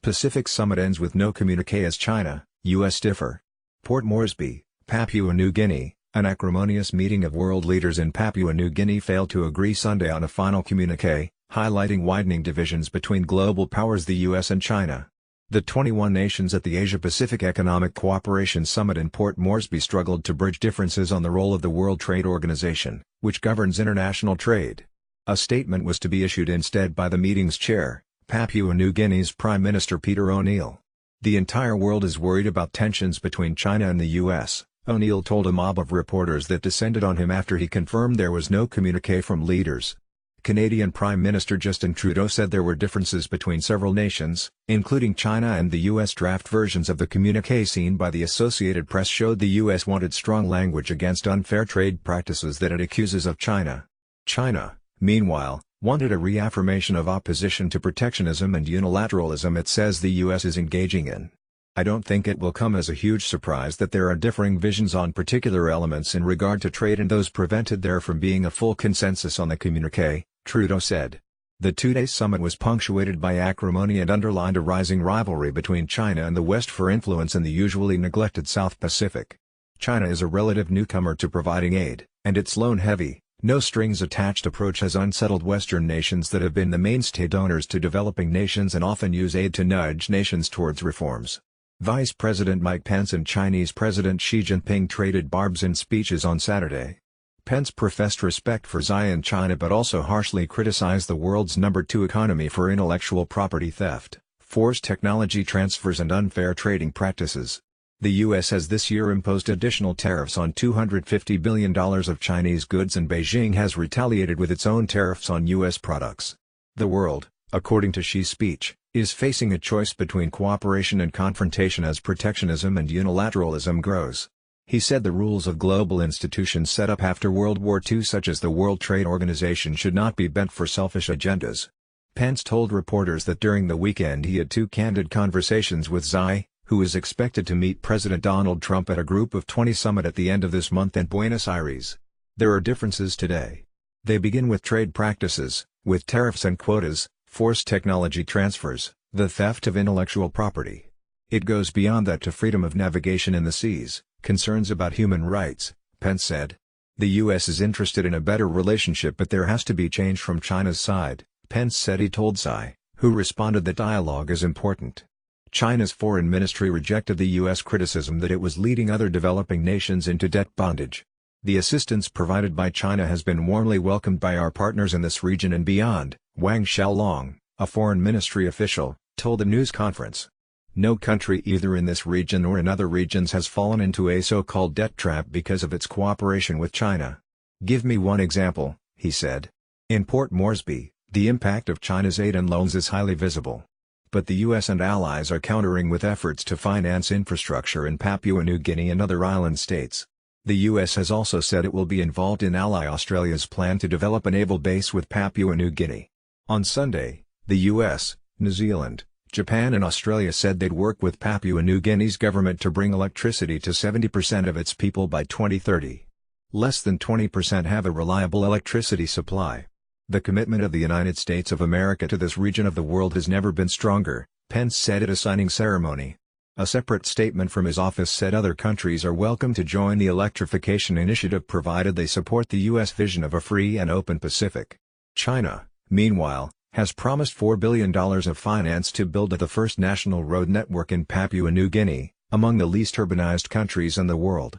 Pacific Summit ends with no communique as China, U.S. differ. Port Moresby, Papua New Guinea. An acrimonious meeting of world leaders in Papua New Guinea failed to agree Sunday on a final communique, highlighting widening divisions between global powers the U.S. and China. The 21 nations at the Asia-Pacific Economic Cooperation Summit in Port Moresby struggled to bridge differences on the role of the World Trade Organization, which governs international trade. A statement was to be issued instead by the meeting's chair, Papua New Guinea's Prime Minister Peter O'Neill. The entire world is worried about tensions between China and the U.S., O'Neill told a mob of reporters that descended on him after he confirmed there was no communique from leaders. Canadian Prime Minister Justin Trudeau said there were differences between several nations, including China and the U.S. Draft versions of the communique seen by the Associated Press showed the U.S. wanted strong language against unfair trade practices that it accuses of China. China, meanwhile, wanted a reaffirmation of opposition to protectionism and unilateralism it says the U.S. is engaging in. I don't think it will come as a huge surprise that there are differing visions on particular elements in regard to trade and those prevented there from being a full consensus on the communique, Trudeau said. The two-day summit was punctuated by acrimony and underlined a rising rivalry between China and the West for influence in the usually neglected South Pacific. China is a relative newcomer to providing aid, and its loan-heavy, no-strings-attached approach has unsettled Western nations that have been the mainstay donors to developing nations and often use aid to nudge nations towards reforms. Vice President Mike Pence and Chinese President Xi Jinping traded barbs in speeches on Saturday. Pence professed respect for Xi and China but also harshly criticized the world's number 2 economy for intellectual property theft, forced technology transfers and unfair trading practices. The U.S. has this year imposed additional tariffs on $250 billion of Chinese goods and Beijing has retaliated with its own tariffs on U.S. products. The world, according to Xi's speech, is facing a choice between cooperation and confrontation as protectionism and unilateralism grows. He said the rules of global institutions set up after World War II such as the World Trade Organization should not be bent for selfish agendas. Pence told reporters that during the weekend he had 2 candid conversations with Xi, who is expected to meet President Donald Trump at a Group of 20 summit at the end of this month in Buenos Aires. There are differences today. They begin with trade practices, with tariffs and quotas, forced technology transfers, the theft of intellectual property. It goes beyond that to freedom of navigation in the seas, concerns about human rights, Pence said. The U.S. is interested in a better relationship but there has to be change from China's side, Pence said he told Xi, who responded that dialogue is important. China's foreign ministry rejected the U.S. criticism that it was leading other developing nations into debt bondage. The assistance provided by China has been warmly welcomed by our partners in this region and beyond, Wang Xiaolong, a foreign ministry official, told the news conference. No country either in this region or in other regions has fallen into a so-called debt trap because of its cooperation with China. Give me one example, he said. In Port Moresby, the impact of China's aid and loans is highly visible. But the U.S. and allies are countering with efforts to finance infrastructure in Papua New Guinea and other island states. The U.S. has also said it will be involved in ally Australia's plan to develop a naval base with Papua New Guinea. On Sunday, the U.S., New Zealand, Japan and Australia said they'd work with Papua New Guinea's government to bring electricity to 70% of its people by 2030. Less than 20% have a reliable electricity supply. The commitment of the United States of America to this region of the world has never been stronger, Pence said at a signing ceremony. A separate statement from his office said other countries are welcome to join the electrification initiative provided they support the U.S. vision of a free and open Pacific. China, meanwhile, has promised $4 billion of finance to build the first national road network in Papua New Guinea, among the least urbanized countries in the world.